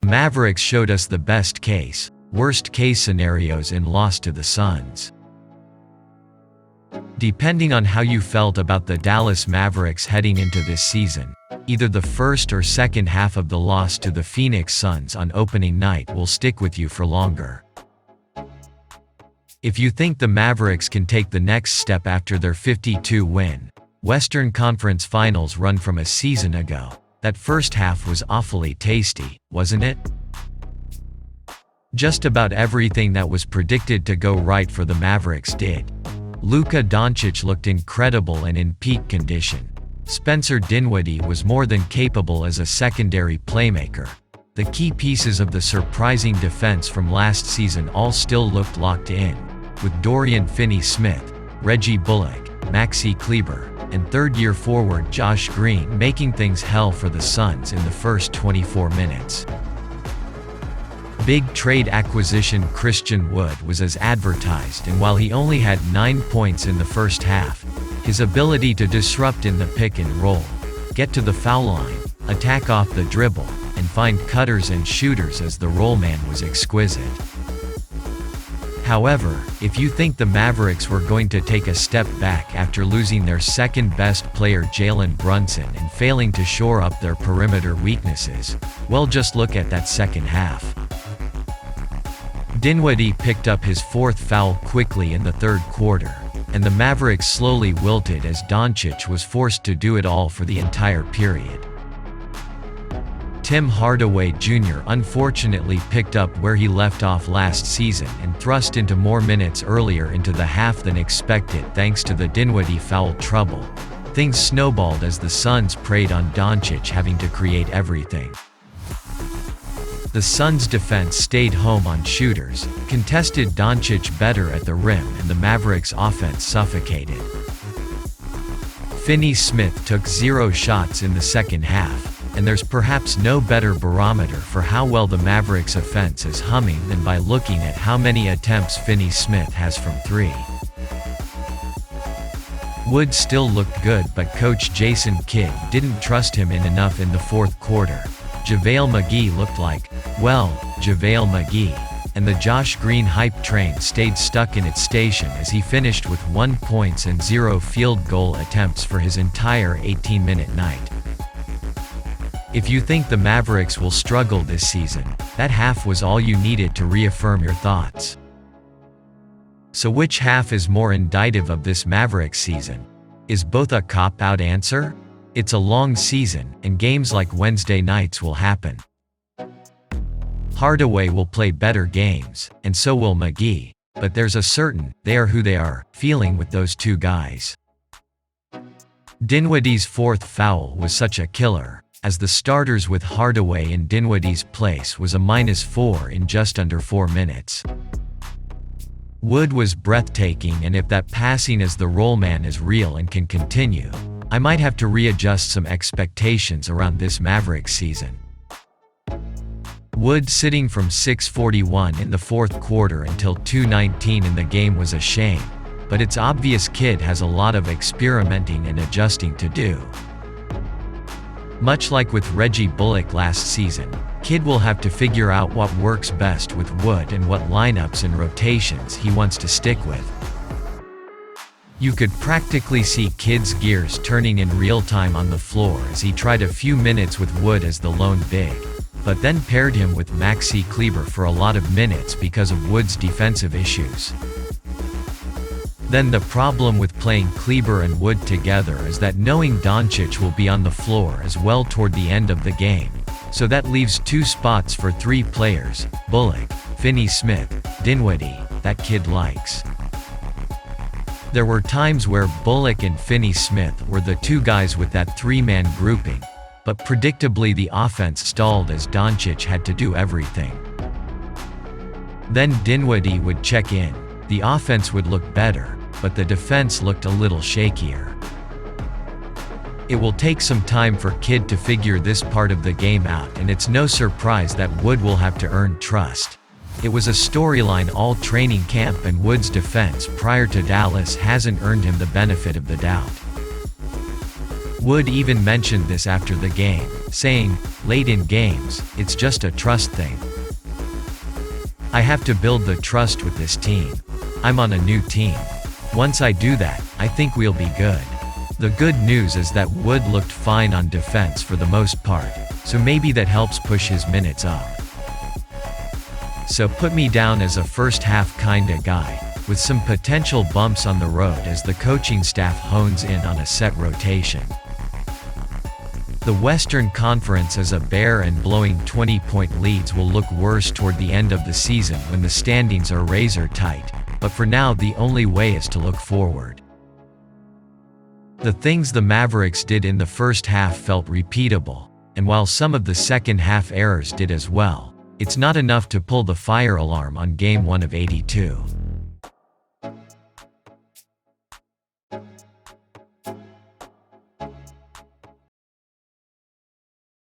Mavericks showed us the best case, worst case scenarios in loss to the Suns. Depending on how you felt about the Dallas Mavericks heading into this season, either the first or second half of the loss to the Phoenix Suns on opening night will stick with you for longer. If you think the Mavericks can take the next step after their 52-win Western Conference Finals run from a season ago, that first half was awfully tasty, wasn't it? Just about everything that was predicted to go right for the Mavericks did. Luka Doncic looked incredible and in peak condition. Spencer Dinwiddie was more than capable as a secondary playmaker. The key pieces of the surprising defense from last season all still looked locked in, with Dorian Finney-Smith, Reggie Bullock, Maxi Kleber, and third-year forward Josh Green making things hell for the Suns in the first 24 minutes. Big trade acquisition Christian Wood was as advertised, and while he only had 9 points in the first half, his ability to disrupt in the pick and roll, get to the foul line, attack off the dribble, and find cutters and shooters as the roll man was exquisite. However, if you think the Mavericks were going to take a step back after losing their second-best player Jalen Brunson and failing to shore up their perimeter weaknesses, well, just look at that second half. Dinwiddie picked up his fourth foul quickly in the third quarter, and the Mavericks slowly wilted as Doncic was forced to do it all for the entire period. Tim Hardaway Jr. unfortunately picked up where he left off last season and thrust into more minutes earlier into the half than expected thanks to the Dinwiddie foul trouble. Things snowballed as the Suns preyed on Doncic having to create everything. The Suns' defense stayed home on shooters, contested Doncic better at the rim, and the Mavericks' offense suffocated. Finney-Smith took 0 shots in the second half, and there's perhaps no better barometer for how well the Mavericks' offense is humming than by looking at how many attempts Finney-Smith has from 3. Wood still looked good, but coach Jason Kidd didn't trust him enough in the fourth quarter. JaVale McGee looked like, well, JaVale McGee, and the Josh Green hype train stayed stuck in its station as he finished with 1 point and 0 field goal attempts for his entire 18-minute night. If you think the Mavericks will struggle this season, that half was all you needed to reaffirm your thoughts. So which half is more indicative of this Mavericks season? Is both a cop-out answer? It's a long season, and games like Wednesday nights will happen. Hardaway will play better games, and so will McGee, but there's a certain "they are who they are" feeling with those two guys. Dinwiddie's fourth foul was such a killer, as the starters with Hardaway in Dinwiddie's place was a -4 in just under 4 minutes. Wood was breathtaking, and if that passing as the roll man is real and can continue, I might have to readjust some expectations around this Mavericks season. Wood sitting from 6:41 in the fourth quarter until 2:19 in the game was a shame, but it's obvious Kidd has a lot of experimenting and adjusting to do. Much like with Reggie Bullock last season, Kidd will have to figure out what works best with Wood and what lineups and rotations he wants to stick with. You could practically see Kidd's gears turning in real time on the floor as he tried a few minutes with Wood as the lone big, but then paired him with Maxi Kleber for a lot of minutes because of Wood's defensive issues. Then the problem with playing Kleber and Wood together is that knowing Doncic will be on the floor as well toward the end of the game, so that leaves 2 spots for 3 players, Bullock, Finney-Smith, Dinwiddie, that Kidd likes. There were times where Bullock and Finney-Smith were the 2 guys with that 3-man grouping, but predictably the offense stalled as Doncic had to do everything. Then Dinwiddie would check in, the offense would look better, but the defense looked a little shakier. It will take some time for Kidd to figure this part of the game out, and it's no surprise that Wood will have to earn trust. It was a storyline all training camp, and Wood's defense prior to Dallas hasn't earned him the benefit of the doubt. Wood even mentioned this after the game, saying, "Late in games, it's just a trust thing. I have to build the trust with this team. I'm on a new team. Once I do that, I think we'll be good." The good news is that Wood looked fine on defense for the most part, so maybe that helps push his minutes up. So put me down as a first half kinda guy, with some potential bumps on the road as the coaching staff hones in on a set rotation. The Western Conference as a bear and blowing 20-point leads will look worse toward the end of the season when the standings are razor tight, but for now the only way is to look forward. The things the Mavericks did in the first half felt repeatable, and while some of the second half errors did as well, it's not enough to pull the fire alarm on Game 1 of 82.